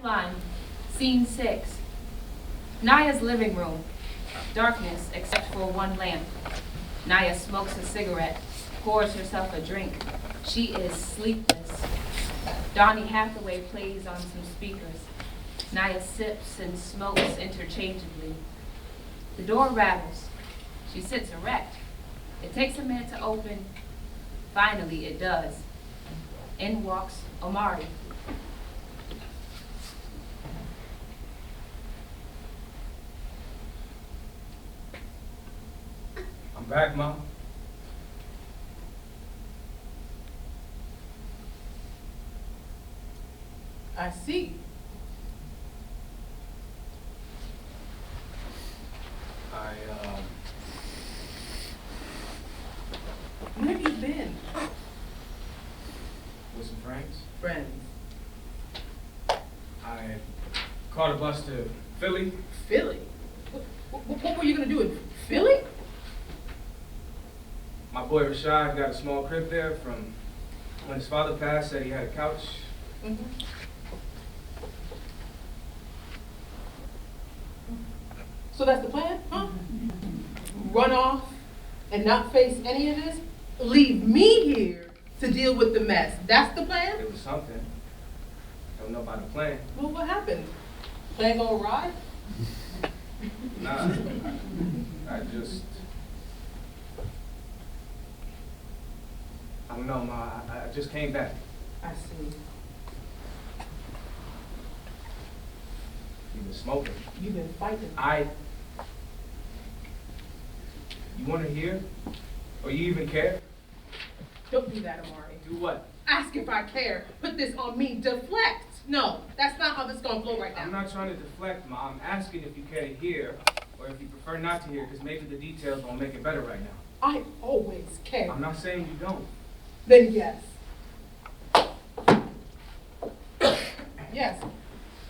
Pipeline, Scene 6. Naya's living room. Darkness except for one lamp. Naya smokes a cigarette, pours herself a drink. She is sleepless. Donnie Hathaway plays on some speakers. Naya sips and smokes interchangeably. The door rattles. She sits erect. It takes a minute to open. Finally, it does. In walks Omari. I'm back, Mom. I see. Where have you been? With some friends. Friends. I caught a bus to Philly. Philly? What were you gonna do in Philly? My boy Rashad got a small crib there from when his father passed, said he had a couch. Mm-hmm. So that's the plan, huh? Run off and not face any of this? Leave me here to deal with the mess. That's the plan? It was something. Don't know about the plan. Well, what happened? Plan go awry? Nah. I don't know, Ma. I just came back. I see. You've been smoking. You've been fighting. You want to hear? Or you even care? Don't do that, Amari. Do what? Ask if I care. Put this on me. Deflect. No, that's not how this is going to flow right now. I'm not trying to deflect, Ma. I'm asking if you care to hear, or if you prefer not to hear, because maybe the details won't make it better right now. I always care. I'm not saying you don't. Then yes. Yes.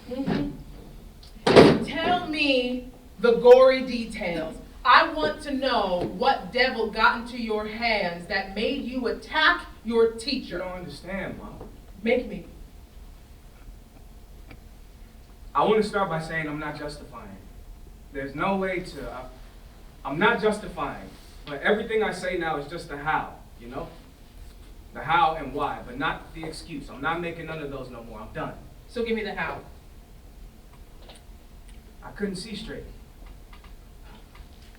Mm-hmm. Tell me the gory details. I want to know what devil got into your hands that made you attack your You teacher. don't understand, Ma. Make me. I want to start by saying I'm not justifying. There's no way to, I'm not justifying, but everything I say now is just the how, you know? The how and why, but not the excuse. I'm not making none of those no more. I'm done. So give me the how. I couldn't see straight.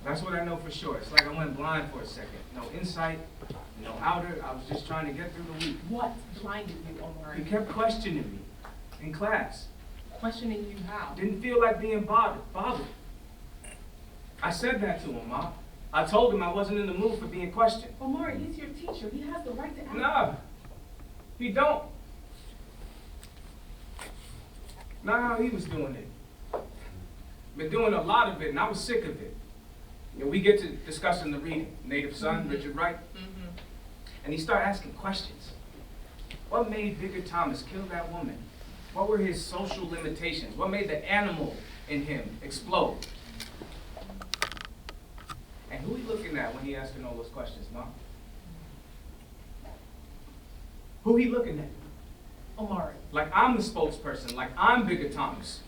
That's what I know for sure. It's like I went blind for a second. No insight, no outer. I was just trying to get through the week. What blinded you, Omari? He kept questioning me in class. Questioning you how? Didn't feel like being bothered. I said that to him, Ma. I told him I wasn't in the mood for being questioned. Omari, he's your teacher. He has the right to ask. Nah, he don't. Not how he was doing it. Been doing a lot of it, and I was sick of it. You know, we get to discussing the reading, Native Son, Richard Wright, and he started asking questions. What made Bigger Thomas kill that woman? What were his social limitations? What made the animal in him explode? And who he looking at when he asking all those questions, Mom? Who he looking at? Omari. Like I'm the spokesperson, like I'm Bigger Thomas.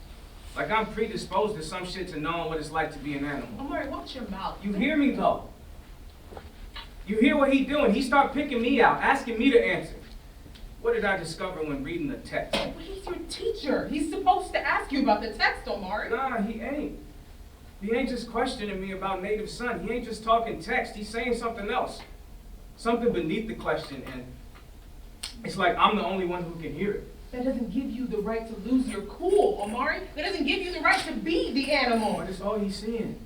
Like I'm predisposed to some shit to knowing what it's like to be an animal. Omari, watch your mouth. You hear me though? You hear what he doing? He start picking me out, asking me to answer. What did I discover when reading the text? But he's your teacher. He's supposed to ask you about the text, Omari. Nah, he ain't. He ain't just questioning me about Native Son. He ain't just talking text. He's saying something else. Something beneath the question, and it's like I'm the only one who can hear it. That doesn't give you the right to lose your cool, Omari. That doesn't give you the right to be the animal. But it's all he's seeing.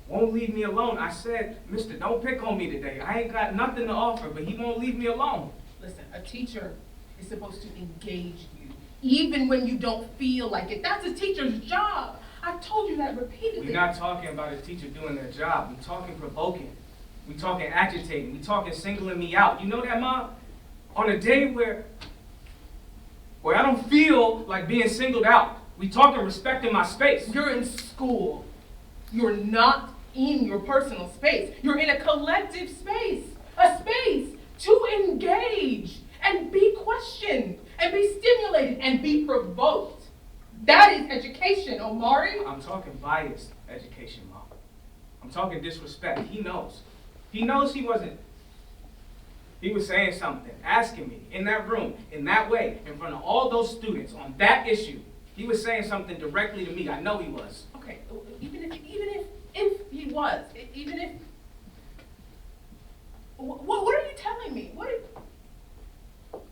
Won't leave me alone. I said, mister, don't pick on me today. I ain't got nothing to offer, but he won't leave me alone. Listen, a teacher is supposed to engage you, even when you don't feel like it. That's a teacher's job. I've told you that repeatedly. We're not talking about a teacher doing their job. We're talking provoking. We're talking agitating. We're talking singling me out. You know that, Mom? On a day where I don't feel like being singled out. We talking respecting my space. You're in school. You're not in your personal space. You're in a collective space. A space to engage and be questioned and be stimulated and be provoked. That is education, Omari. I'm talking biased education, Mom. I'm talking disrespect. He knows. He knows he wasn't. He was saying something, asking me in that room, in that way, in front of all those students on that issue. He was saying something directly to me. I know he was. Okay, even if he was, even if, what are you telling me? What are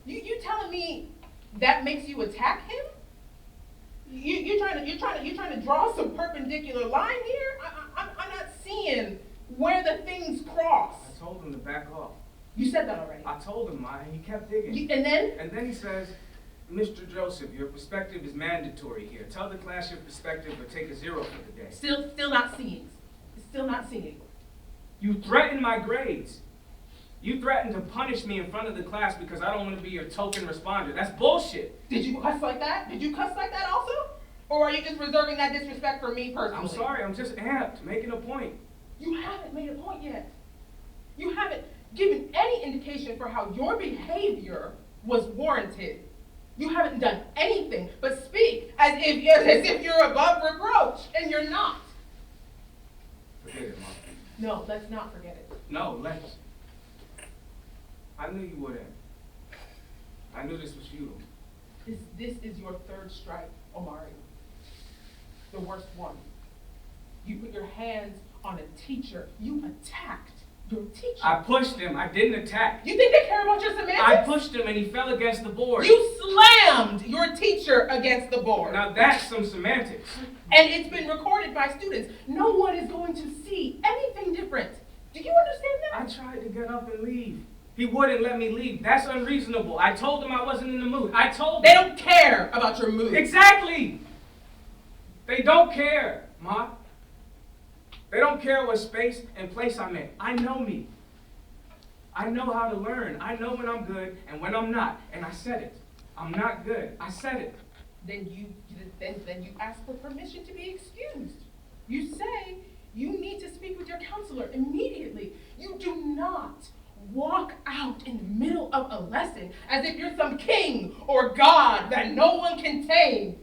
you telling me that makes you attack him? You're trying to draw some perpendicular line here? I'm not seeing where the things cross. I told him to back off. You said that already. I told him, Maya, and he kept digging. And then? And then he says, Mr. Joseph, your perspective is mandatory here. Tell the class your perspective or take a 0 for the day. Still not seeing. Still not seeing. You threatened my grades. You threatened to punish me in front of the class because I don't want to be your token responder. That's bullshit. Did you cuss like that? Did you cuss like that also? Or are you just reserving that disrespect for me personally? I'm sorry, I'm just amped, making a point. You haven't made a point yet. You haven't given any indication for how your behavior was warranted. You haven't done anything but speak as if you're above reproach, and you're not. Forget it, Mom. No, let's not forget it. No, let's. I knew you wouldn't. I knew this was futile. This is your third strike, Omari. The worst one. You put your hands on a teacher. You attacked your teacher. I pushed him. I didn't attack. You think they care about your semantics? I pushed him and he fell against the board. You slammed your teacher against the board. Now that's some semantics. And it's been recorded by students. No one is going to see anything different. Do you understand that? I tried to get up and leave. He wouldn't let me leave. That's unreasonable. I told him I wasn't in the mood. I told They him. don't care about your mood. Exactly. They don't care, Ma. They don't care what space and place I'm in. I know me. I know how to learn. I know when I'm good and when I'm not. And I said it. I'm not good. I said it. Then you ask for permission to be excused. You say you need to speak with your counselor immediately. You do not walk out in the middle of a lesson as if you're some king or god that no one can tame.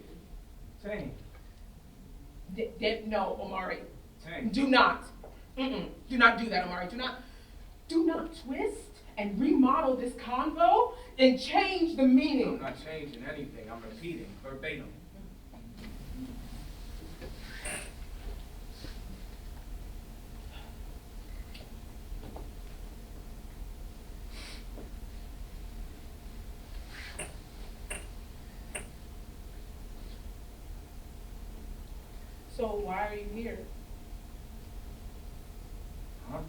Tame. No, Omari. Tame. Do not. Do not do that, Omari. Do not twist and remodel this convo and change the meaning. I'm not changing anything. I'm repeating verbatim. So why are you here? Huh?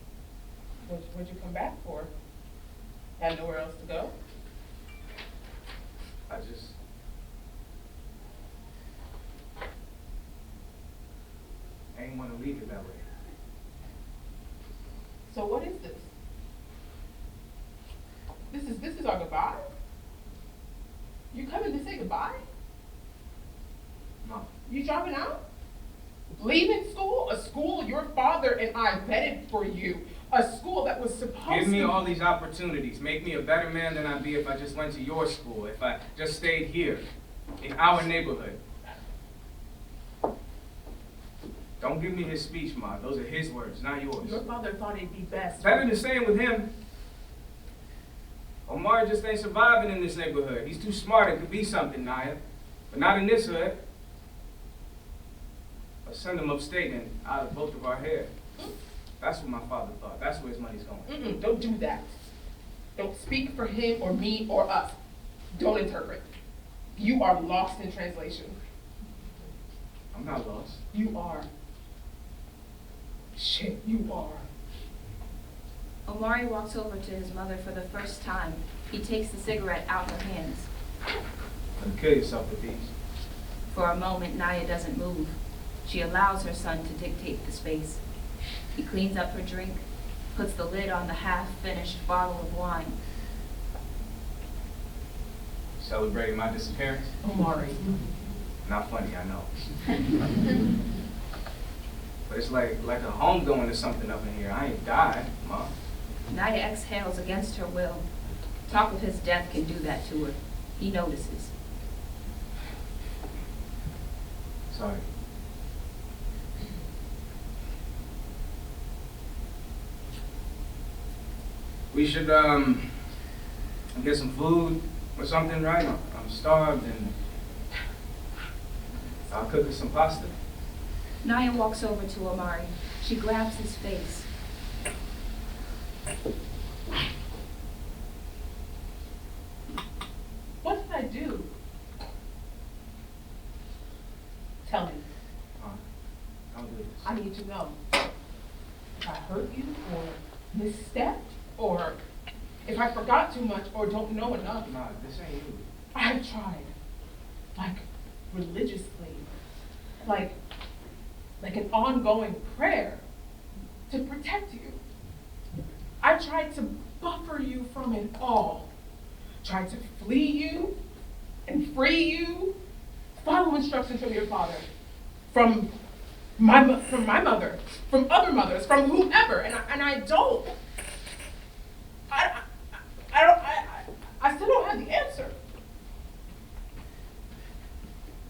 What'd you come back for? Had nowhere else to go? I ain't want to leave it that way. So what is this? This is our goodbye? You coming to say goodbye? No. You dropping out? Leaving school? A school your father and I vetted for you. A school that was supposed to... Give me all these opportunities. Make me a better man than I'd be if I just went to your school, if I just stayed here, in our neighborhood. Don't give me his speech, Ma. Those are his words, not yours. Your father thought it'd be best. Better than staying with him. Omar just ain't surviving in this neighborhood. He's too smart and could be something, Naya. But not in this hood. Or send him upstate and out of both of our hair. That's what my father thought. That's where his money's going. Don't do that. Don't speak for him or me or us. Don't interpret. You are lost in translation. I'm not lost. You are. Shit, you are. Omari walks over to his mother for the first time. He takes the cigarette out her hands. Don't kill yourself with these. For a moment, Naya doesn't move. She allows her son to dictate the space. He cleans up her drink, puts the lid on the half-finished bottle of wine. Celebrating my disappearance? Omari. Not funny, I know. But it's like a homegoing or something up in here. I ain't died, Ma. Naya exhales against her will. Talk of his death can do that to her. He notices. Sorry. We should get some food or something, right? I'm starved and I'll cook us some pasta. Naya walks over to Omari. She grabs his face. What did I do? Tell me. I'll do this. I need to know. If I hurt you or misstepped or if I forgot too much or don't know enough. Nah, this ain't you. I've tried, like religiously, like an ongoing prayer to protect you. I tried to buffer you from it all. Tried to flee you and free you. Follow instructions from your father, from my mother, from other mothers, from whomever, and I don't. I still don't have the answer.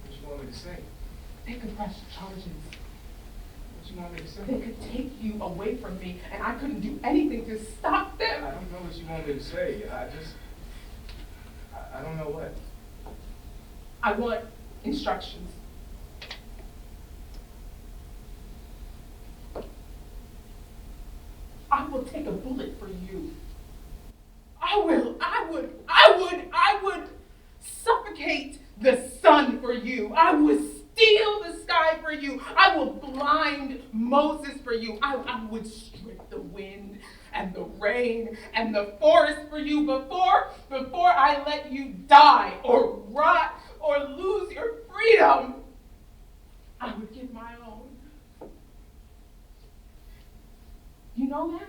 What you want me to say? They could press charges. What you want me to say? They could take you away from me, and I couldn't do anything to stop them. I don't know what you want me to say. I don't know what. I want instructions. I will take a bullet for you. I would suffocate the sun for you. I would steal the sky for you. I will blind Moses for you. I would strip the wind and the rain and the forest for you before I let you die or rot or lose your freedom. I would give my own. You know that?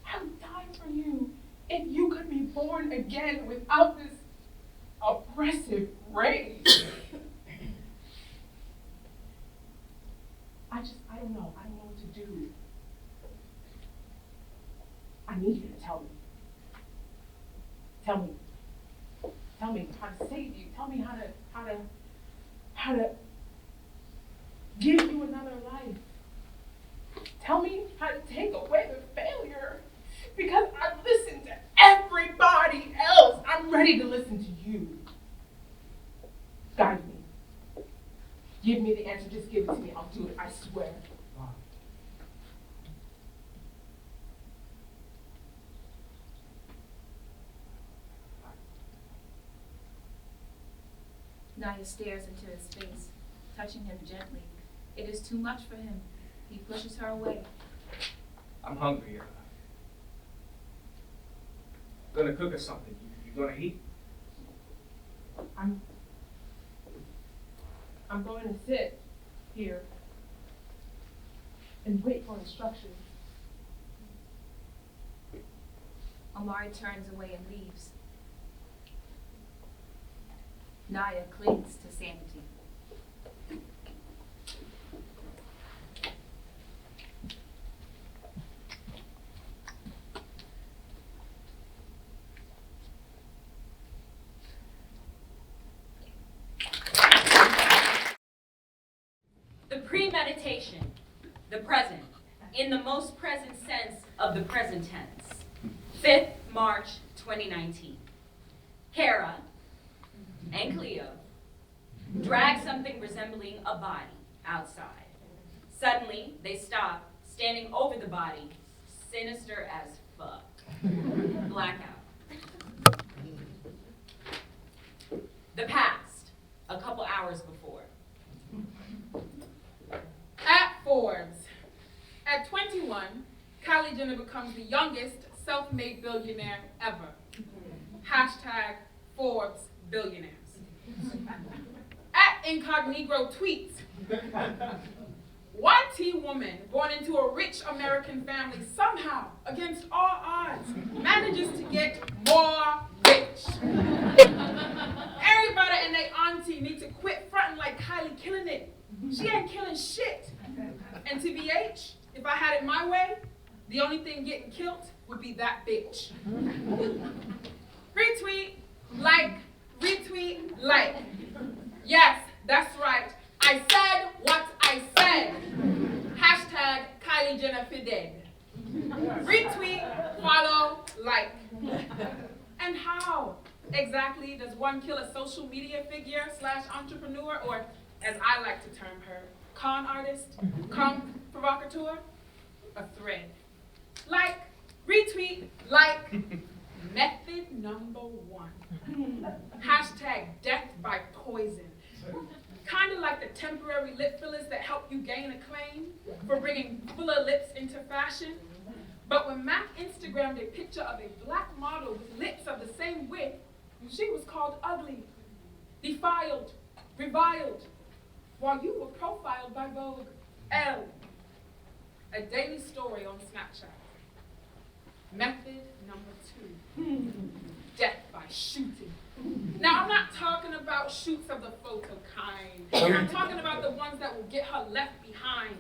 I would die for you if you could be born again without this oppressive rage. I don't know what to do. I need you to tell me. Tell me how to save you. Tell me how to give you another life. Tell me how to take away the failure. Because I've listened to everybody else. I'm ready to listen to you. Guide me. Give me the answer. Just give it to me. I'll do it. I swear. Naya stares into his face, touching him gently. It is too much for him. He pushes her away. I'm hungry. Gonna cook us something. You gonna eat? I'm going to sit here and wait for instructions. Omari turns away and leaves. Naya clings to sanity. The premeditation, the present, in the most present sense of the present tense. 5th March 2019. Kara and Cleo drag something resembling a body outside. Suddenly, they stop, standing over the body, sinister as fuck. Blackout. The past, a couple hours before. At Forbes. At 21, Kylie Jenner becomes the youngest self-made billionaire ever. Hashtag Forbes billionaires. At Incognito tweets. YT woman born into a rich American family somehow, against all odds, manages to get more rich. Everybody and their auntie need to quit fronting like Kylie killing it. She ain't killing shit. And TBH, if I had it my way, the only thing getting killed would be that bitch. Retweet, like, retweet, like. Yes, that's right. I said what I said. Hashtag Kylie Jenner Fidel. Retweet, follow, like. And how exactly does one kill a social media figure / entrepreneur, or as I like to term her, con artist, con provocateur? A thread. Like, retweet, like, method number 1. Hashtag death by poison. Kind of like the temporary lip fillers that help you gain acclaim for bringing fuller lips into fashion. But when Mac Instagrammed a picture of a black model with lips of the same width, she was called ugly, defiled, reviled, while you were profiled by Vogue. L, a daily story on Snapchat. Method number 2, death by shooting. Now, I'm not talking about shoots of the photo kind. I'm talking about the ones that will get her left behind.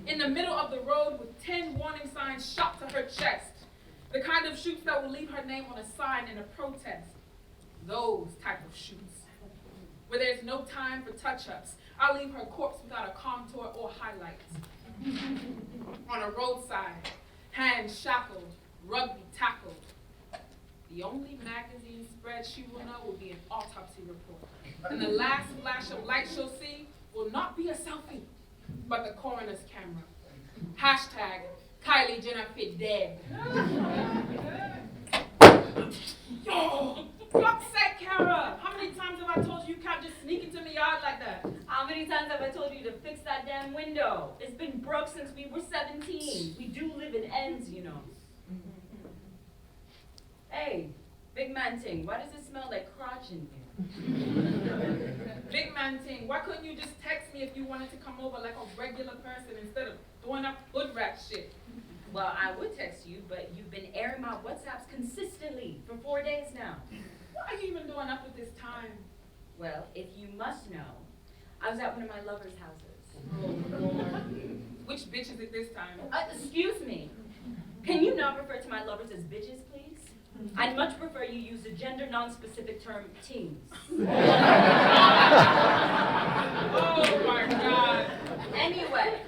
In the middle of the road with 10 warning signs shot to her chest. The kind of shoots that will leave her name on a sign in a protest. Those type of shoots. Where there's no time for touch-ups. I'll leave her corpse without a contour or highlights. On a roadside, hands shackled, rugby tackled. The only magazine spread she will know will be an autopsy report. And the last flash of light she'll see will not be a selfie, but the coroner's camera. Hashtag Kylie Jenner Fidel. Yo, fuck's sake, Kara. How many times have I told you you can't just sneak into my yard like that? How many times have I told you to fix that damn window? It's been broke since we were 17. We do live in ends, you know. Hey, big man ting, why does it smell like crotch in here? Big man ting, why couldn't you just text me if you wanted to come over like a regular person instead of throwing up hood rat shit? Well, I would text you, but you've been airing my WhatsApps consistently for 4 days now. What are you even doing up at this time? Well, if you must know, I was at one of my lover's houses. Oh, Lord. Which bitch is it this time? Excuse me. Can you not refer to my lovers as bitches, please? I'd much prefer you use the gender non-specific term teens. Oh my God. Anyway,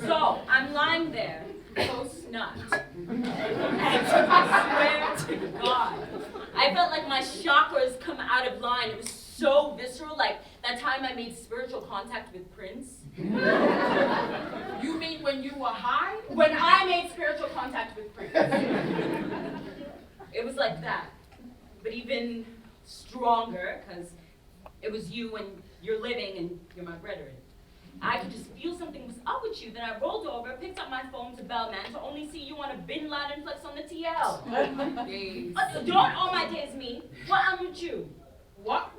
so I'm lying there, post-nut. And I swear to God, I felt like my chakras come out of line. It was so visceral, like that time I made spiritual contact with Prince. You mean when you were high? When I made spiritual contact with Prince. It was like that, but even stronger, because it was you and you're living and you're my brethren. I could just feel something was up with you. Then I rolled over, picked up my phone to Bellman to only see you on a Bin Laden flex on the TL. Oh my days. Don't all my days me. What am with you? What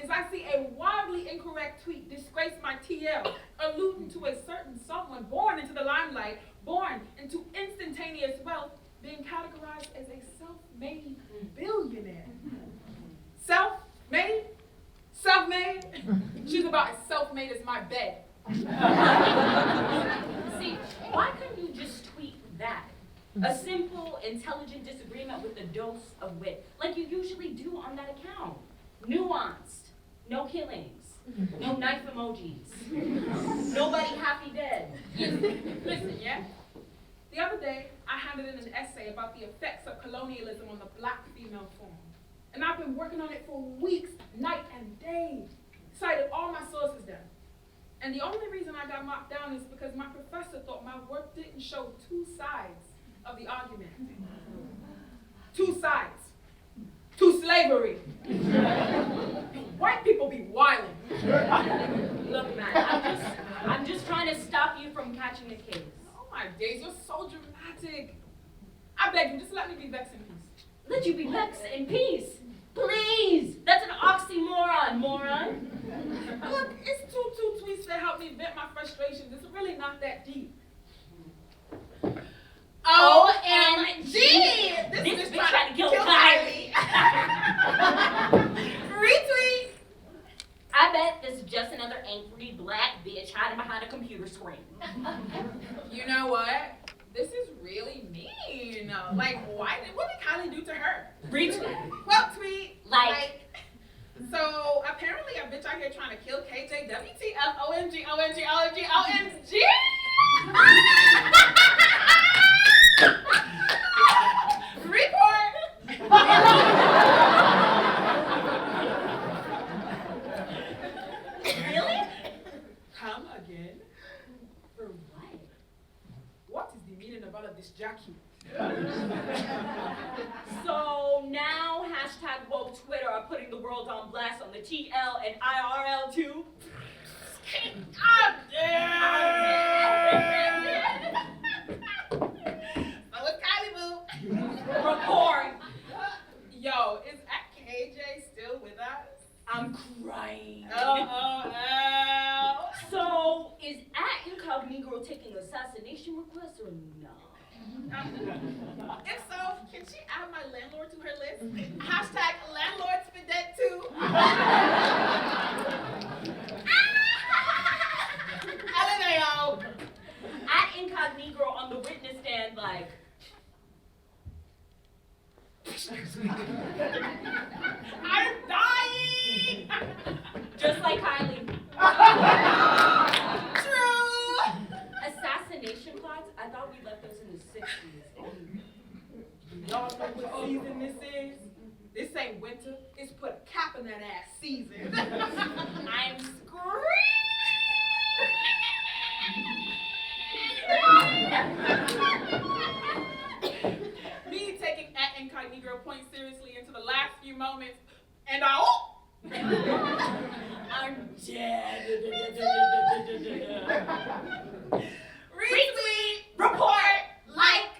is I see a wildly incorrect tweet disgrace my TL, alluding to a certain someone born into the limelight, born into instantaneous wealth, being categorized as a self-made billionaire. Self-made? Self-made? She's about as self-made as my bed. See, why couldn't you just tweet that? A simple, intelligent disagreement with a dose of wit, like you usually do on that account. Nuanced, no killings, no knife emojis, nobody happy dead. Listen, yeah? The other day, I handed in an essay about the effects of colonialism on the black female form. And I've been working on it for weeks, night and day. Cited all my sources down. And the only reason I got marked down is because my professor thought my work didn't show two sides of the argument. Two sides. To slavery. White people be wildin'. Look, man, I'm just trying to stop you from catching a case. Oh my days, you're so dramatic. I beg you, just let me be vexed in peace. Let you be vexed in peace. Please! That's an oxymoron, moron. Look, it's two tweets that help me vent my frustrations. It's really not that deep. OMG! This bitch trying to kill Kylie. Retweet! I bet this is just another angry black bitch hiding behind a computer screen. You know what? This is really mean. Like, what did Kylie do to her? Retweet. Well, tweet. Like. So apparently a bitch out here trying to kill KJ, WTF, OMG, OMG, OMG, OMG. Report. Really? Come again? For what? What is the meaning of all of this, Jackie? So now hashtag woke Twitter are putting the world on blast on the TL and IRL too? I'm dead. So it's Kylie Boo. Report. Yo, is KJ still with us? I'm crying. Oh. So is @Incognito taking assassination requests or no? If so, can she add my landlord to her list? Hashtag landlords for debt too. LMAO. @Incognito on the witness stand like, I'm dying. just like Kylie. True. Assassination plots? I thought we left those in the 60s. Y'all know what season this is? This ain't winter. It's put a cap in that ass season. I'm screaming. Me taking @Incognito point seriously into the last few moments, and I'm dead. retweet, Report. Like.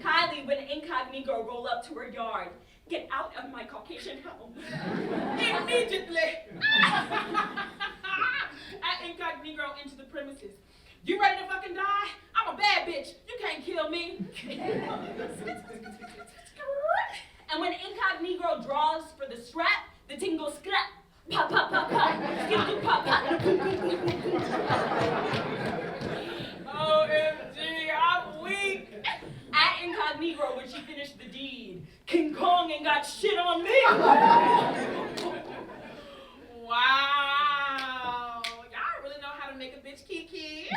Kylie, when Incognito roll up to her yard, get out of my Caucasian home. immediately. @Incognito into the premises. You ready to fucking die? I'm a bad bitch. You can't kill me. And when Incognito draws for the strap, the tingle scrap. Pop, pop, pop, pop. Skip, pop, pop. OMG, I'm weak. @Incognito when she finished the deed. King Kong ain't got shit on me. Wow. Y'all really know how to make a bitch kiki.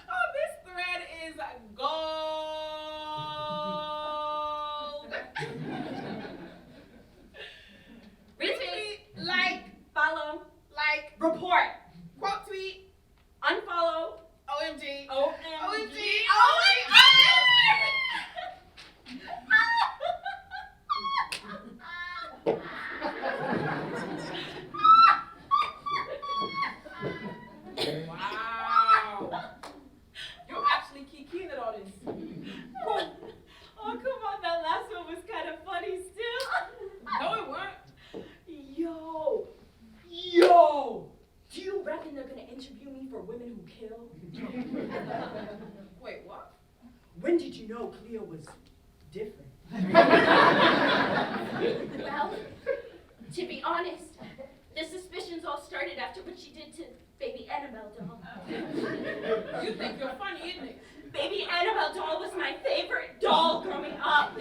Oh, this thread is gold. Retweet. Like, Follow. like, Report. quote tweet, Unfollow. OMG. OMG. Wow. You're actually kikiing at all this. Oh, come on, that last one was kind of funny still. No, it weren't. Yo! Do you reckon they're gonna interview me for women who kill? Wait, what? When did you know Cleo was different? Well, to be honest, the suspicions all started after what she did to baby Annabelle doll. You think you're funny, isn't it? Baby Annabelle doll was my favorite doll growing up.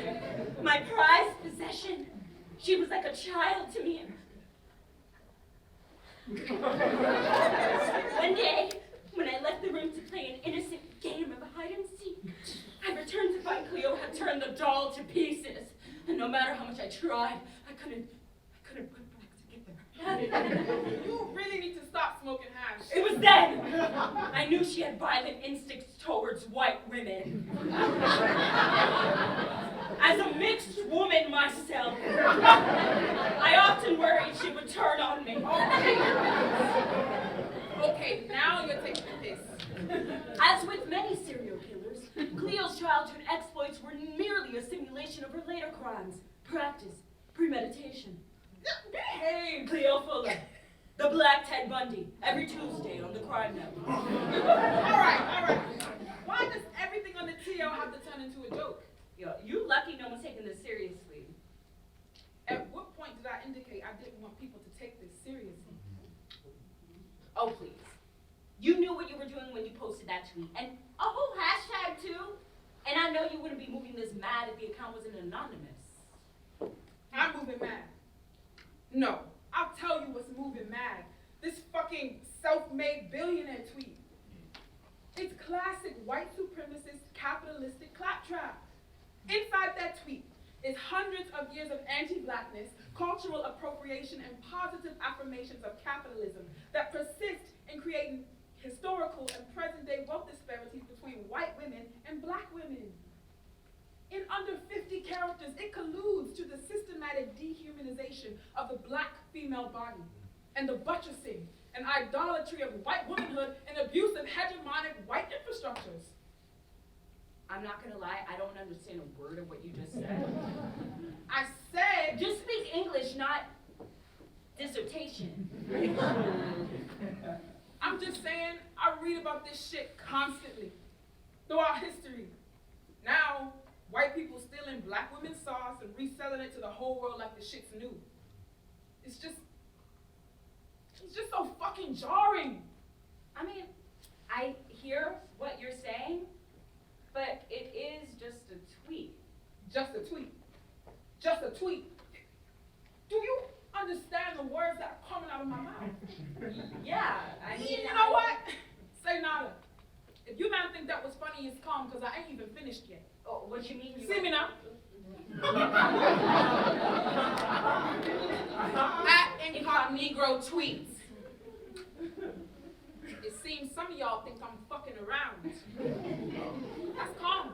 My prized possession. She was like a child to me. One day, when I left the room to play an innocent game of hide and seek, I returned to find Cleo had turned the doll to pieces. And no matter how much I tried, I couldn't put it back together. You really need to stop smoking hash. It was then I knew she had violent instincts towards white women. As a mixed woman myself, I often worried she would turn on me. Okay, now you're taking the piss. As with many serial killers, Cleo's childhood exploits were merely a simulation of her later crimes. Practice, premeditation. Behave. Cleo Fuller, the Black Ted Bundy, every Tuesday on the Crime Network. All right. Why does everything on the TL have to turn into a joke? Yo, you lucky no one's taking this seriously. At what point did I indicate I didn't want people to take this seriously? Oh, please. You knew what you were doing when you posted that tweet, and a whole hashtag too. And I know you wouldn't be moving this mad if the account wasn't anonymous. I'm moving mad. No, I'll tell you what's moving mad. This fucking self-made billionaire tweet. It's classic white supremacist capitalistic claptrap. Inside that tweet is hundreds of years of anti-blackness, cultural appropriation, and positive affirmations of capitalism that persist in creating historical and present-day wealth disparities between white women and black women. In under 50 characters, it colludes to the systematic dehumanization of the black female body and the buttressing and idolatry of white womanhood and abuse of hegemonic white infrastructures. I'm not gonna lie, I don't understand a word of what you just said. I said, Just speak English, not dissertation. I'm just saying, I read about this shit constantly throughout history. Now, white people stealing black women's sauce and reselling it to the whole world like the shit's new. It's just so fucking jarring. I mean, I hear what you're saying, but it is just a tweet. Just a tweet. Just a tweet. Do you understand the words that are coming out of my mouth? Yeah, I mean, You know what? Say nada. If you man think that was funny, it's calm, because I ain't even finished yet. Oh, what you mean? See me now? At Incognito tweets. It seems some of y'all think I'm fucking around. That's calm,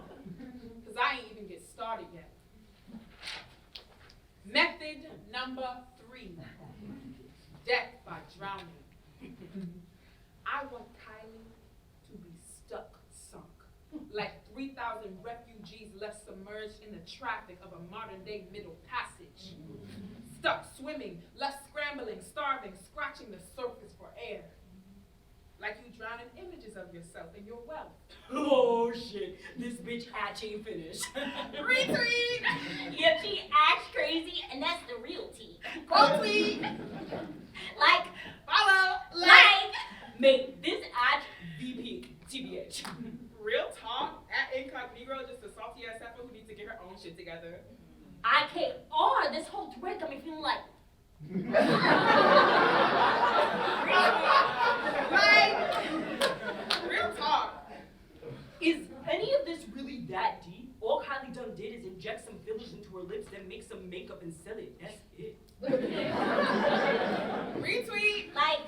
because I ain't even get started yet. Method number 3. Death by drowning. I want Kylie to be stuck, sunk, like 3,000 refugees left submerged in the traffic of a modern-day Middle Passage. Stuck swimming, left scrambling, starving, scratching the surface for air. Like you drown in images of yourself and your wealth. Oh shit, this bitch actually ain't finished. Retweet! Yeah, she acts crazy, and that's the real tea. Quote tweet! Like, Follow! like, make this ad VP, TBH. Real talk, at Incognito, just a salty ass heifer who needs to get her own shit together. IKR, this whole thread got me feeling like, Real talk. is any of this really that deep? All Kylie done did is inject some fillers into her lips, then make some makeup and sell it. That's it. Retweet. Like,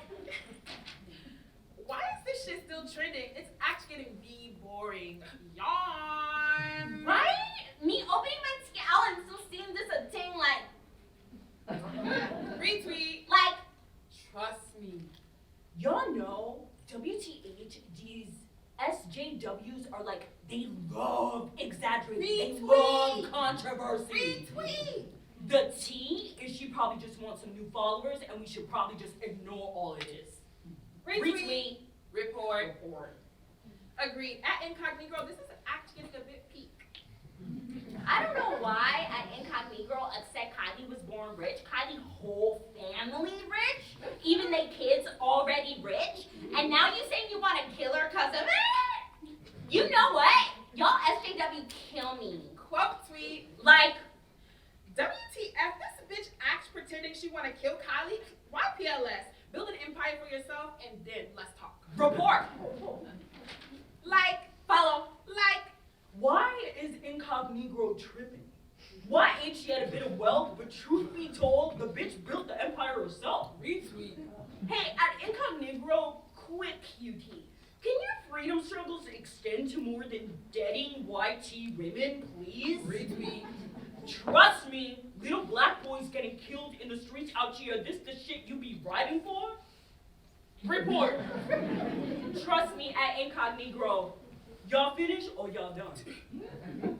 Why is this shit still trending? It's actually getting boring. Yawn. right? Me opening my scout and still seeing this a thing like, Retweet. like, Trust me. y'all know, WTH, these SJWs are like, they love exaggerating. They love controversy. Retweet. The T is she probably just wants some new followers and we should probably just ignore all of this. Retweet. Report. Agreed. At Incognito, this is actually getting a bit peak. I don't know why at Incognito upset Kylie was born rich. Kylie's whole family rich. Even their kids already rich. And now you saying you want to kill her because of it? You know what? Y'all SJW kill me. Quote tweet. Like, WTF, this bitch acts pretending she want to kill Kylie. Why PLS? Build an empire for yourself and then let's talk. report. Like, Follow. like, Why is Incognito tripping? Why ain't she had a bit of wealth? But truth be told, the bitch built the empire herself. retweet. Hey, at Incognito, quick QT. Can your freedom struggles extend to more than deading YT women, please? Retweet. Trust me, little black boys getting killed in the streets out here, this the shit you be riding for? Report. Trust me, at Incognito, y'all finished or y'all done?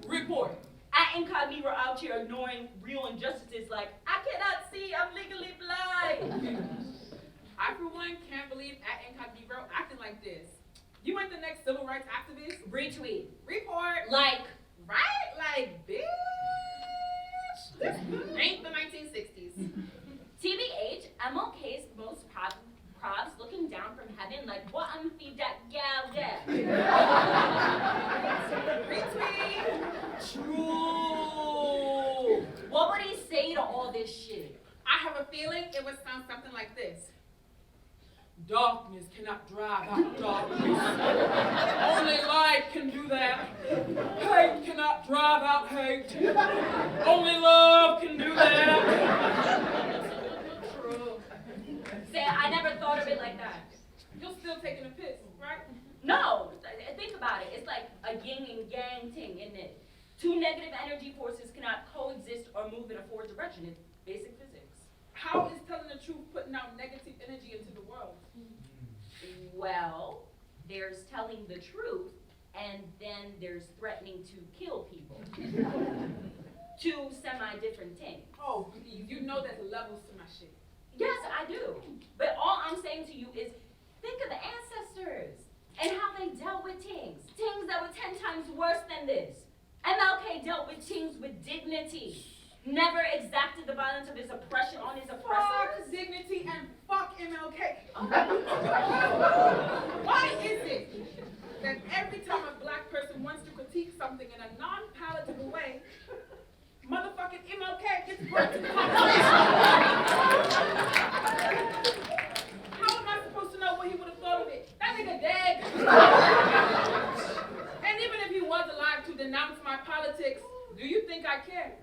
Report. At Incognito out here ignoring real injustices like, I cannot see, I'm legally blind. I, for one, can't believe at Incognito acting like this. You ain't the next civil rights activist? Retweet. Report. Like, Right? Like, bitch. This ain't the 1960s. TBH, MLK's most props looking down from heaven like, what I'm feed that gal there? Retweet. True. What would he say to all this shit? I have a feeling it would sound something like this. Darkness cannot drive out darkness. Only light can do that. Hate cannot drive out hate. Only love can do that. True. Say, I never thought of it like that. You're still taking a piss, right? No, think about it. It's like a yin and yang thing, isn't it? Two negative energy forces cannot coexist or move in a forward direction. It's basic physics. How is telling the truth putting out negative energy into the world? Well, there's telling the truth, and then there's threatening to kill people. Two semi-different things. Oh, please, you know there's levels to my shit. Yes, I do. But all I'm saying to you is, think of the ancestors and how they dealt with things that were 10 times worse than this. MLK dealt with things with dignity. Never exacted the violence of his oppression on his oppressors. Fuck dignity and fuck MLK. Why is it that every time a black person wants to critique something in a non-palatable way, motherfucking MLK gets brought to the conversation? How am I supposed to know what he would have thought of it? That nigga dead. And even if he was alive to denounce my politics, do you think I care?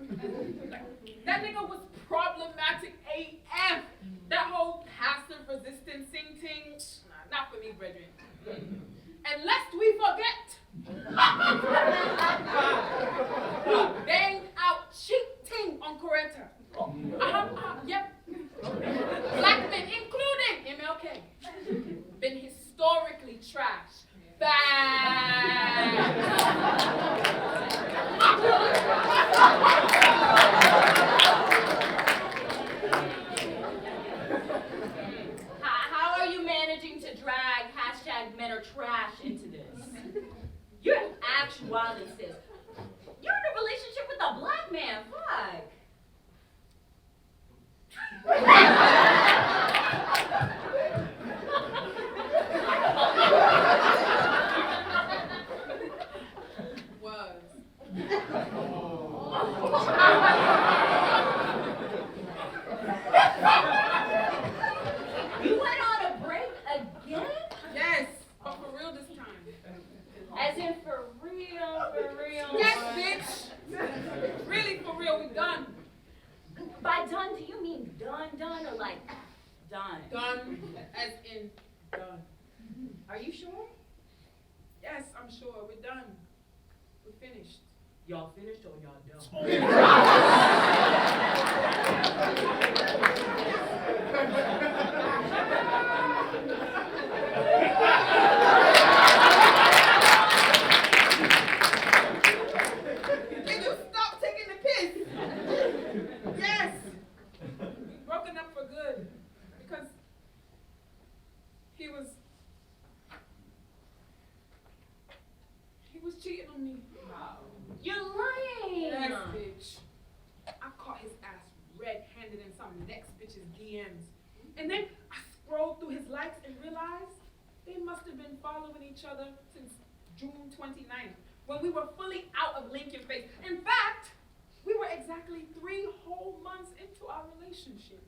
That nigga was problematic AF. That whole passive resistancing thing, nah, not for me, brethren. And lest we forget, banged out cheating on Coretta. Yep. Black men, including MLK, been historically trashed. How are you managing to drag #men are trash into this? You're an actuality, sis. You're in a relationship with a black man. Fuck. You went on a break again? Yes, but for real this time. As in for real, for real? Yes, bitch. Really for real, we done. By done, do you mean done, or like done? Done, as in done. Are you sure? Yes, I'm sure, we're done. We're finished. Y'all finished or y'all done? Can you stop taking the piss? Yes. We've broken up for good. Because he was cheating on me. You're lying! Yes, bitch. I caught his ass red-handed in some next bitch's DMs. And then I scrolled through his likes and realized they must have been following each other since June 29th, when we were fully out of Lincoln Face. In fact, we were exactly 3 whole months into our relationship.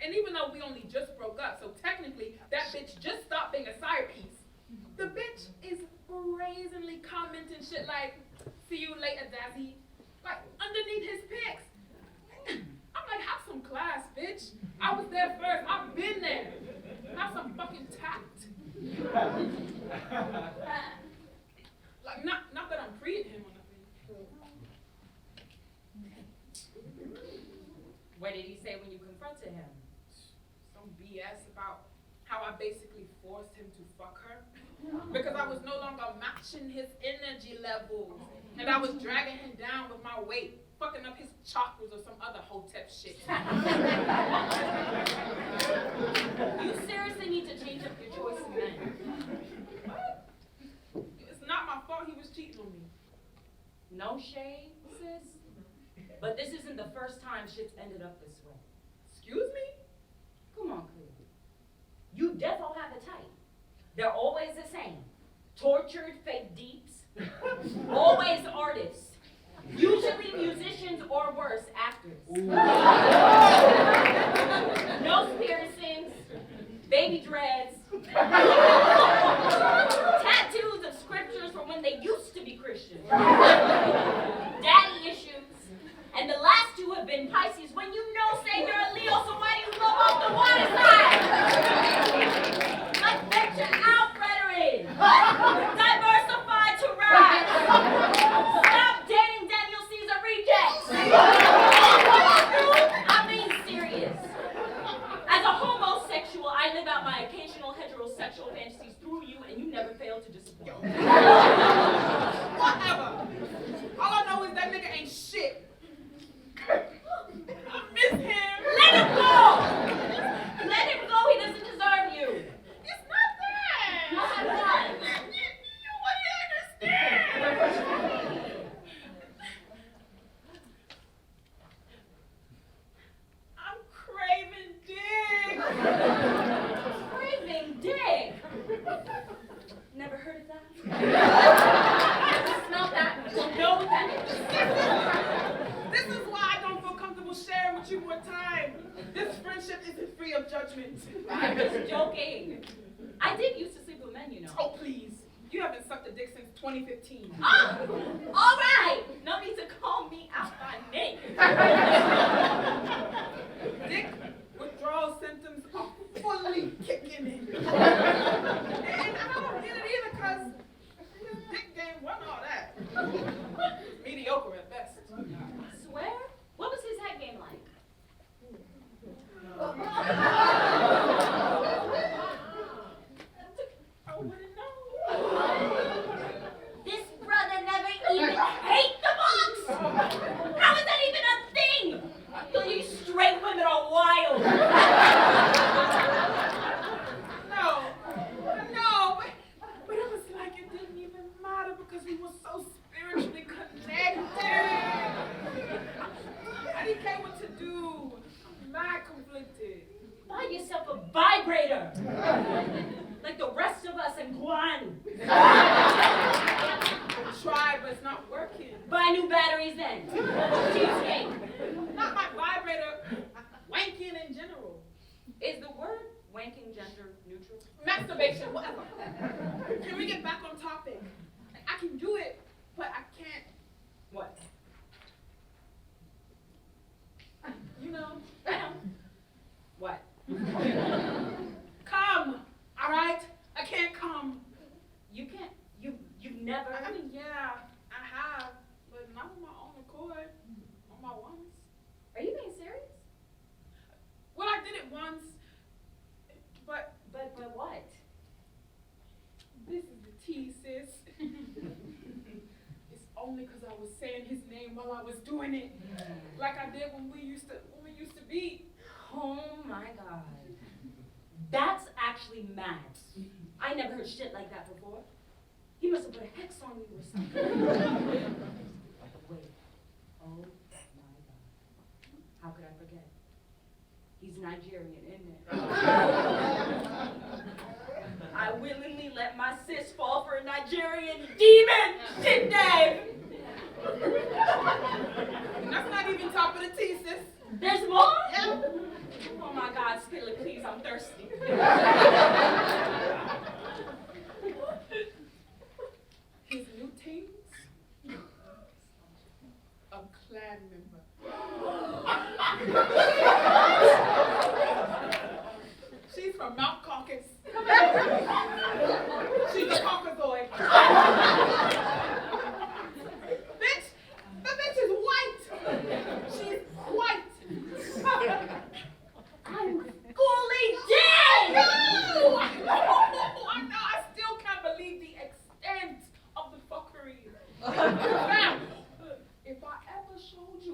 And even though we only just broke up, so technically that bitch just stopped being a side piece, the bitch is brazenly commenting shit like, "See you later, Dazzy," like underneath his pics. I'm like, have some class, bitch. I was there first. I've been there. Have some fucking tact. Like, not that I'm treating him or nothing. What did he say when you confronted him? Some BS about how I basically forced him to fuck her because I was no longer matching his energy levels, and I was dragging him down with my weight, fucking up his chakras or some other hotep shit. You seriously need to change up your choice of men. What? It's not my fault he was cheating on me. No shade, sis. But this isn't the first time shit's ended up this way. Excuse me? Come on, Cleo. You defo have a type. They're always the same. Tortured fake deeps. Always artists. Usually musicians or worse, actors. rafters. Nose piercings, baby dreads, tattoos of scriptures from when they used to be Christian, daddy issues, and the last two have been Pisces. When you know, say you're a Leo, so why do you love off the water side? Like venture out, brethren. Diversify to rise. Stop dating Daniel Caesar rejects. I'm being serious. As a homosexual, I live out my occasional heterosexual fantasies through you, and you never fail to disappoint. Whatever. All I know is that nigga ain't shit. I miss him. Let him go! Let him go, he doesn't deserve you. It's not that. What? You wouldn't understand. I'm craving dick. Craving dick. Never heard of that? Smell that? Know what that is? This is why I don't feel comfortable sharing with you more time. This friendship isn't free of judgment. I'm just joking. I did used to sleep with men, you know. Oh, please. You haven't sucked a dick since 2015. Ah, all right. No need to call me out by name. Dick withdrawal symptoms are fully kicking in. And I don't get it either because his dick game wasn't all that. Mediocre at best. Swear? What was his head game like? I wouldn't know. This brother never even ate the box! How is that even a thing? You straight women are wild. No, but it was like it didn't even matter because we were so spiritually connected. I didn't care what to do. I'm mad conflicted. Buy yourself a vibrator. Like the rest of us in Guan. Try, but it's not working. Buy new batteries then. Cheapskate. Not my vibrator. Wanking in general. Is the word wanking gender neutral? Masturbation, whatever. Can we get back on topic? I can do it, but I can't. What? You know. I know. What? Come, all right? I can't come. You can't. You've never. I mean, yeah, I have, but not on my own accord. On my ones. Are you being serious? Well, I did it once, but But what? this is the tea, sis. It's only because I was saying his name while I was doing it, like I did when we used to be. Oh my God. That's actually mad. I never heard shit like that before. He must have put a hex on you or something. Wait. Oh my God. How could I forget? He's Nigerian, isn't it? I willingly let my sis fall for a Nigerian demon, didn't I? And that's not even top of the tea, sis. There's more? Yeah. Oh my God, spill it, please, I'm thirsty. His new teams? A clan member. She's from Mount Caucasus. She's a Caucasoid. Bitch, the bitch is white. She's white. I'm fully dead! No! I know, I still can't believe the extent of the fuckery. Now, if I ever showed you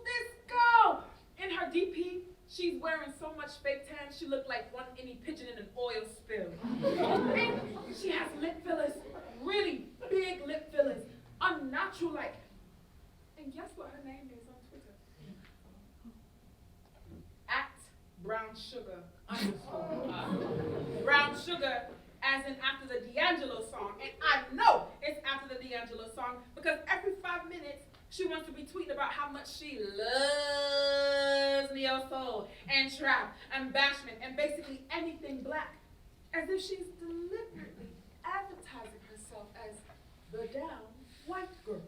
this girl in her DP, she's wearing so much fake tan, she looked like one any pigeon in an oil spill. And she has lip fillers, really big lip fillers, unnatural like. And guess what her name is on Twitter? @Brown Sugar _ Brown Sugar, as in after the D'Angelo song. And I know it's after the D'Angelo song because every 5 minutes She wants to be tweeting about how much she loves neo-soul and trap and bashment and basically anything black, as if she's deliberately advertising herself as the down white girl.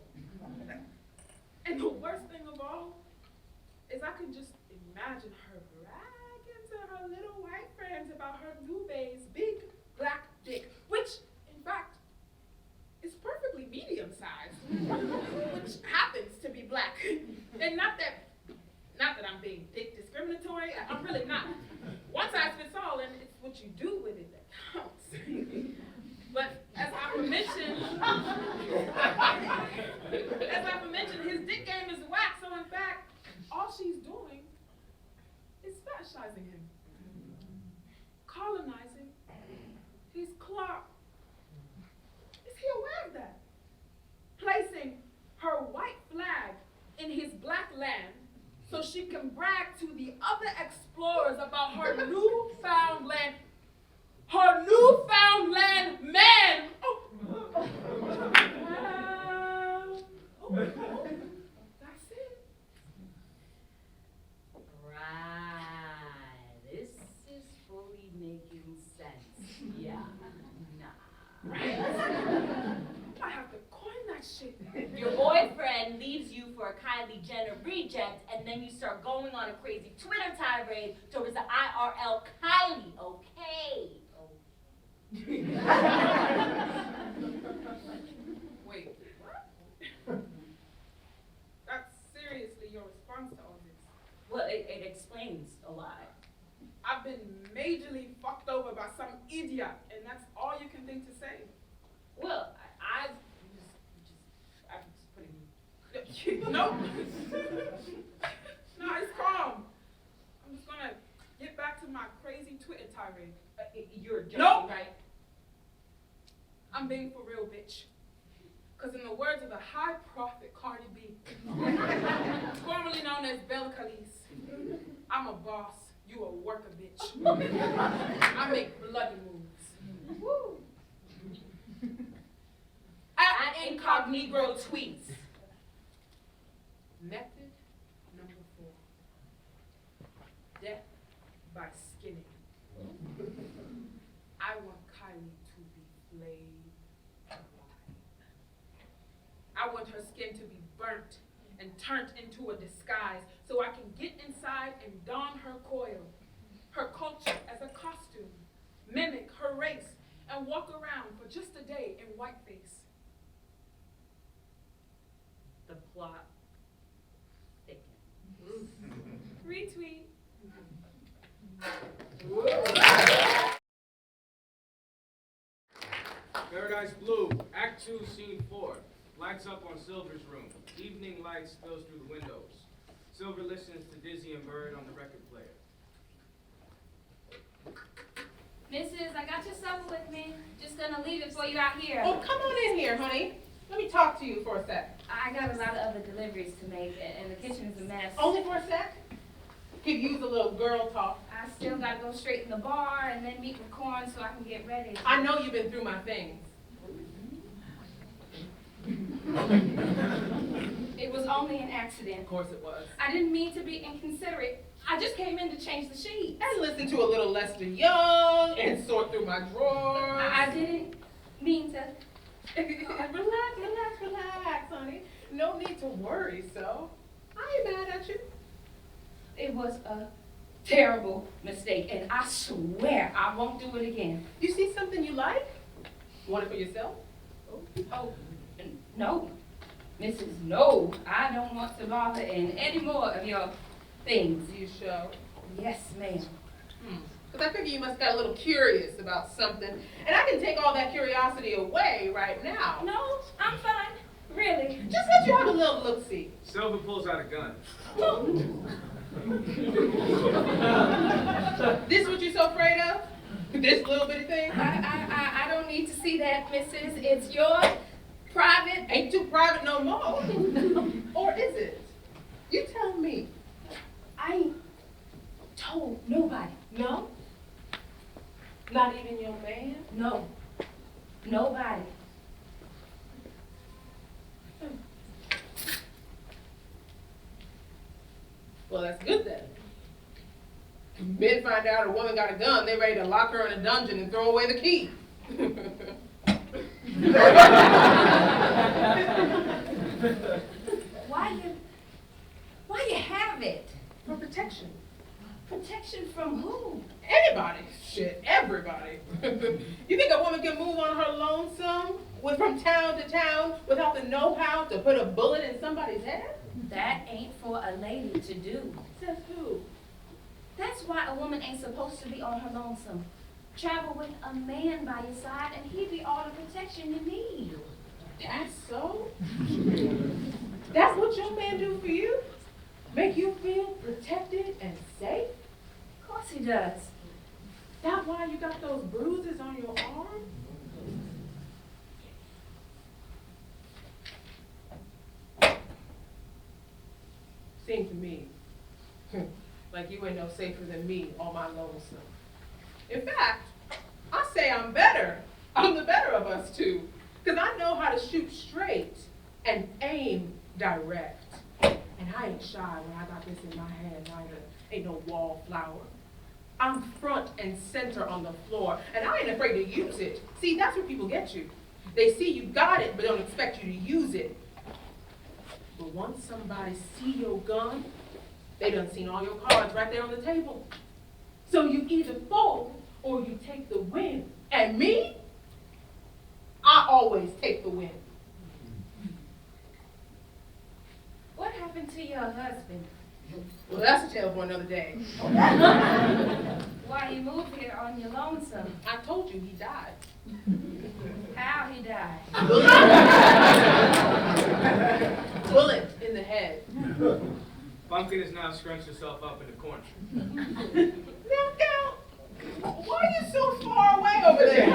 And the worst thing of all is I can just imagine her bragging to her little white friends about her new bae's big black dick, which, in fact, is perfectly medium-sized, which happens to be black. And not that I'm being dick discriminatory, I'm really not. One size fits all, and it's what you do with it that counts. But as I mentioned, his dick game is whack, so in fact, all she's doing is fetishizing him, colonizing his clock. Is he aware of that? Placing her white flag in his black land so she can brag to the other explorers about her newfound land. Her newfound land man! Oh. That's it. Right. This is fully making sense. Yeah. Nah. Right? I have to coin that shit. Your boyfriend leaves you for a Kylie Jenner reject, and then you start going on a crazy Twitter tirade towards the IRL Kylie, okay? Wait, what? That's seriously your response to all this? Well, it explains a lot. I've been majorly fucked over by some idiot, and that's all you can think to say. Well, I'm just putting. No. No, it's calm. I'm just gonna get back to my crazy Twitter tirade. You're joking, Nope. right? I'm being for real, bitch. Because in the words of the high prophet Cardi B, formerly known as Bella Khalees, I'm a boss, you a worker, bitch. I make bloody moves. Woo. At incognito tweets. Method number 4. Death by skinning. I want Kylie to be flayed alive. I want her skin to be burnt and turned into a disguise so I can get inside and don her coil, her culture as a costume, mimic her race, and walk around for just a day in whiteface. The plot thickens. Retweet. Paradise Blue, Act 2, Scene 4. Lights up on Silver's room. Evening light spills through the windows. Silver listens to Dizzy and Bird on the record player. Mrs., I got your supper with me. Just gonna leave it for you out here. Oh, come on in here, honey. Let me talk to you for a sec. I got a lot of other deliveries to make, and the kitchen is a mess. Only for a sec? Could use a little girl talk. I still gotta go straight in the bar and then meet with Corn so I can get ready. I know you've been through my things. It was only an accident. Of course it was. I didn't mean to be inconsiderate. I just came in to change the sheets. And listen to a little Lester Young and sort through my drawers. I didn't mean to. Relax, honey. No need to worry, so. I ain't mad at you. It was a terrible mistake, and I swear I won't do it again. You see something you like? Want it for yourself? Oh, no. Mrs. No, I don't want to bother in any more of your things. You show. Yes, ma'am. Because I figure you must got a little curious about something. And I can take all that curiosity away right now. No, I'm fine. Really. Just let you have a little look-see. Silver pulls out a gun. This what you're so afraid of? This little bitty thing? I don't need to see that, Mrs. It's your private. Ain't too private no more. Or is it? You tell me. I ain't told nobody. No? Not even your man? No. Nobody. Well, that's good then. Men find out a woman got a gun, they're ready to lock her in a dungeon and throw away the key. Why you have it? For protection. Protection from who? Anybody. Shit, everybody. You think a woman can move on her lonesome from town to town without the know-how to put a bullet in somebody's head? That ain't for a lady to do. Says who? That's why a woman ain't supposed to be on her lonesome. Travel with a man by your side and he be all the protection you need. That's so? That's what your man do for you? Make you feel protected and safe? Of course he does. That's why you got those bruises on your arm? Seems to me like you ain't no safer than me on my lonesome. In fact, I say I'm better. I'm the better of us two. Because I know how to shoot straight and aim direct. And I ain't shy when I got this in my hand either. Ain't no wallflower. I'm front and center on the floor, and I ain't afraid to use it. See, that's where people get you. They see you got it, but don't expect you to use it. But once somebody see your gun, they done seen all your cards right there on the table. So you either fold or you take the win. And me, I always take the win. What happened to your husband? Well, that's a tale for another day. Why you moved here on your lonesome? I told you he died. How he died? Bullet in the head. Pumpkin has now scrunched herself up in the corner. Now, why are you so far away over there?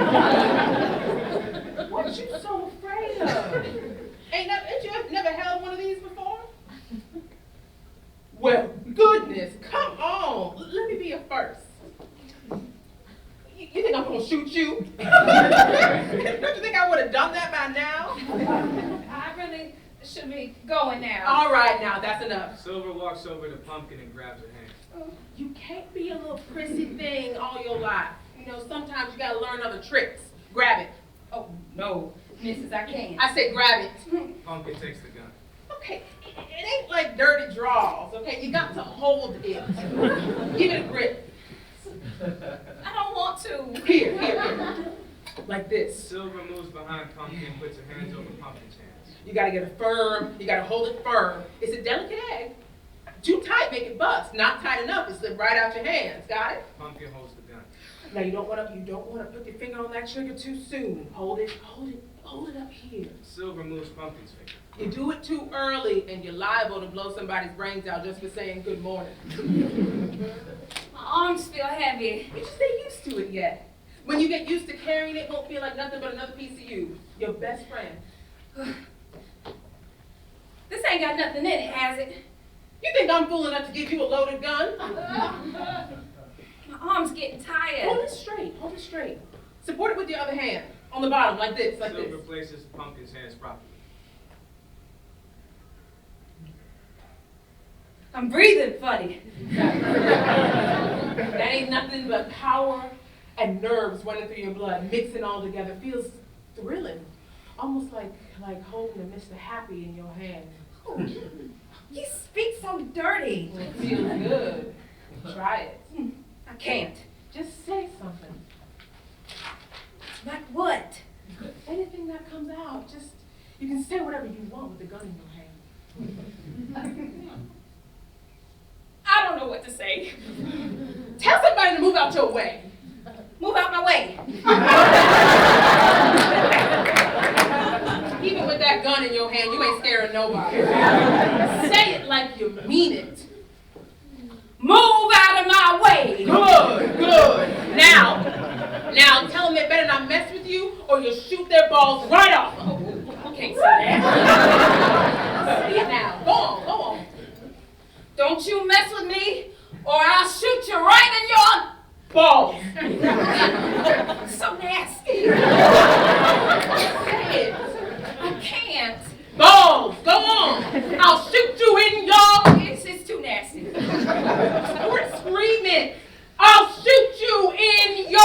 What you so afraid of? Ain't you never held one of these before? Well, goodness, come on. Let me be a first. You think I'm gonna shoot you? Don't you think I would have done that by now? I really should be going now. All right, now, that's enough. Silver walks over to Pumpkin and grabs her hand. You can't be a little prissy thing all your life. You know, sometimes you gotta learn other tricks. Grab it. Oh, no, Mrs. I can't. I said grab it. Pumpkin takes the gun. Okay, it ain't like dirty draws, okay? You got to hold it. Give it a grip. I don't want to. Here. Like this. Silver moves behind Pumpkin and puts her hands over Pumpkin's hands. You gotta get it firm. You gotta hold it firm. It's a delicate egg. Too tight, make it bust. Not tight enough, it slip right out your hands. Got it? Pumpkin holds the gun. Now you don't wanna put your finger on that trigger too soon. Hold it up here. Silver moves Pumpkin's finger. You do it too early and you're liable to blow somebody's brains out just for saying good morning. My arms feel heavy. You just ain't used to it yet. When you get used to carrying it, it won't feel like nothing but another piece of you. Your best friend. This ain't got nothing in it, has it? You think I'm fool enough to give you a loaded gun? My arm's getting tired. Hold it straight. Support it with your other hand. On the bottom, like this, like Silver this. places Pumpkin's hands properly. I'm breathing funny. That ain't nothing but power and nerves running through your blood, mixing all together. Feels thrilling. Almost like holding a Mr. Happy in your hand. Oh, you speak so dirty. Well, it feels good. Try it. I can't. Just say something. Like what? Anything that comes out, just, you can say whatever you want with the gun in your hand. I don't know what to say. Tell somebody to move out your way. Move out my way. Even with that gun in your hand, you ain't scaring nobody. Say it like you mean it. Move out of my way. Good. Now tell them they better not mess with you or you'll shoot their balls right off. Okay, say that. Say it now. Go on. Don't you mess with me or I'll shoot you right in your Balls. so nasty. Say it. I can't. Balls. Go on. I'll shoot you in your... It's too nasty. it, I'll shoot you in your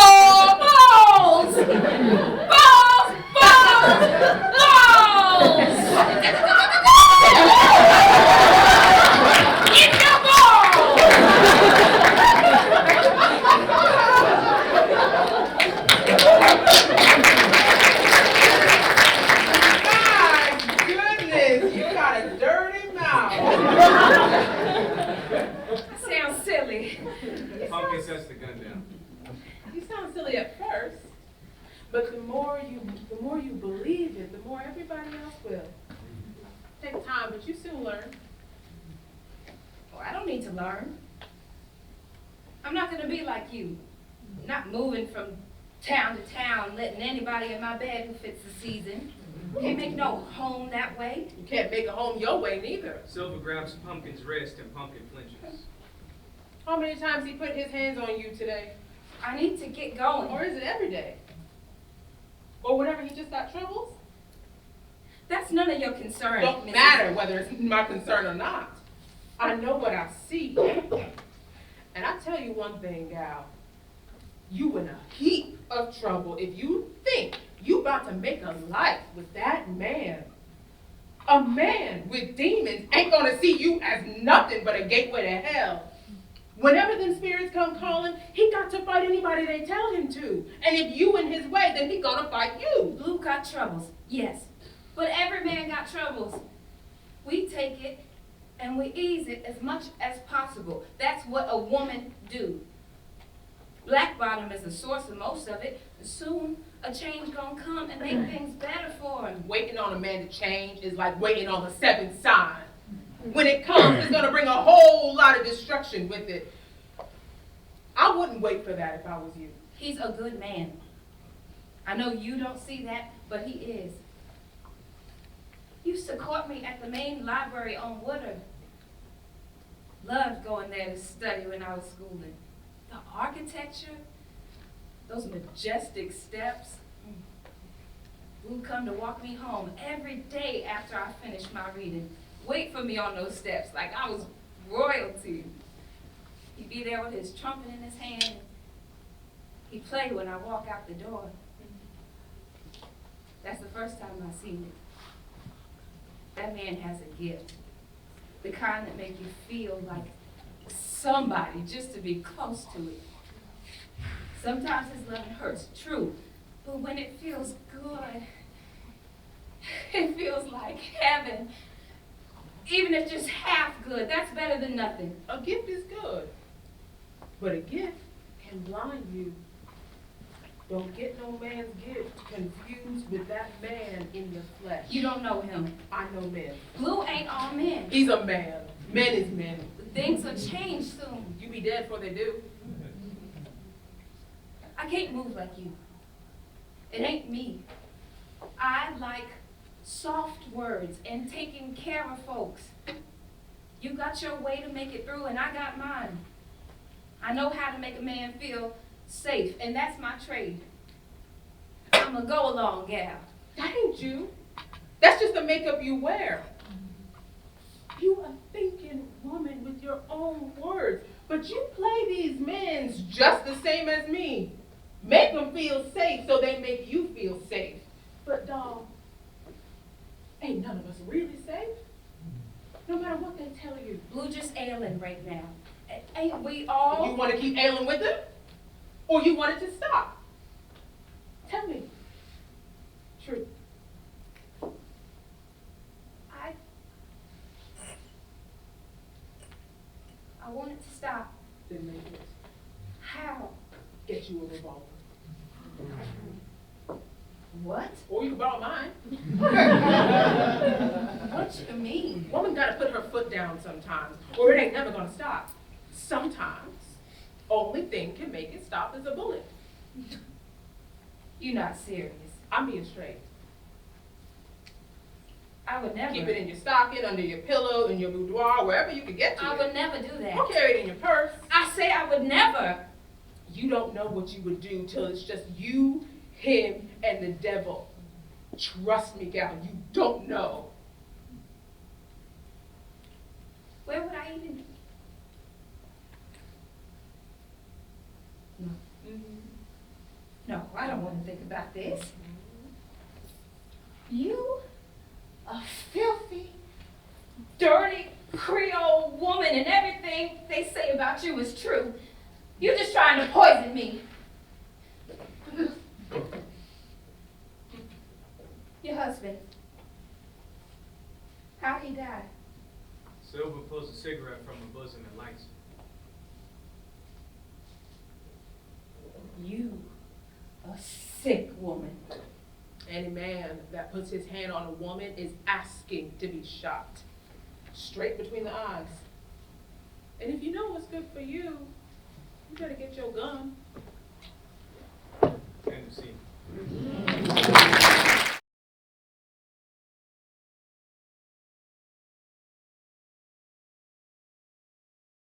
balls! Balls! Balls! Balls! In your balls! My goodness, you got a dirty mouth. Sounds silly. Pumpkin sets the gun down. You sound silly at first, but the more you believe it, the more everybody else will. Take time, but you soon learn. Oh, I don't need to learn. I'm not gonna be like you. Not moving from town to town, letting anybody in my bed who fits the season. Can't make no home that way. You can't make a home your way neither. Silver grabs Pumpkin's wrist and Pumpkin flinches. How many times he put his hands on you today? I need to get going. Or is it every day? Or whenever he just got troubles? That's none of your concern. Don't Mrs. matter whether it's my concern or not. I know what I see. And I tell you one thing, gal. You in a heap of trouble if you think you about to make a life with that man. A man with demons ain't gonna see you as nothing but a gateway to hell. Whenever them spirits come calling, he got to fight anybody they tell him to. And if you in his way, then he gonna fight you. Blue got troubles, yes. But every man got troubles. We take it and we ease it as much as possible. That's what a woman do. Black bottom is the source of most of it. Soon a change gonna come and make things better for him. Waiting on a man to change is like waiting on the seventh sign. When it comes, it's gonna bring a whole lot of destruction with it. I wouldn't wait for that if I was you. He's a good man. I know you don't see that, but he is. Used to court me at the main library on Woodard. Loved going there to study when I was schooling. The architecture, those majestic steps. Would come to walk me home every day after I finished my reading. Wait for me on those steps like I was royalty. He'd be there with his trumpet in his hand. He'd play when I walk out the door. That's the first time I seen it. That man has a gift. The kind that make you feel like somebody just to be close to it. Sometimes his loving hurts, true. But when it feels good, it feels like heaven. Even if just half good, that's better than nothing. A gift is good, but a gift can blind you. Don't get no man's gift confused with that man in the flesh. You don't know him. I know men. Blue ain't all men. He's a man. Men is men. Things will change soon. You be dead before they do. I can't move like you. It ain't me. I like soft words and taking care of folks. You got your way to make it through and I got mine. I know how to make a man feel safe, and that's my trade. I'm a go-along gal. That ain't you. That's just the makeup you wear. You a thinking woman with your own words, but you play these men just the same as me. Make them feel safe so they make you feel safe. But dawg, ain't none of us really safe. No matter what they tell you. Blue just ailing right now. Ain't we all? You want to keep ailing with them? Or you want it to stop? Tell me. Truth. I want it to stop. Then make it. How? Get you a revolver. What? Or you can borrow mine. What you mean? Woman gotta put her foot down sometimes, or it ain't never gonna stop. Sometimes, only thing can make it stop is a bullet. You're not serious. I'm being straight. I would never. Keep it in your stocking, under your pillow, in your boudoir, wherever you can get to I it. would never do that. Or carry it in your purse. I say I would never. You don't know what you would do till it's just you, him, and the devil. Trust me, gal, you don't know. Where would I even? No, I don't want to think about this. You, a filthy, dirty Creole woman, and everything they say about you is true. You're just trying to poison me. Your husband, how he died? Silver pulls a cigarette from her bosom and lights it. You, a sick woman. Any man that puts his hand on a woman is asking to be shot. Straight between the eyes. And if you know what's good for you, you better get your gun.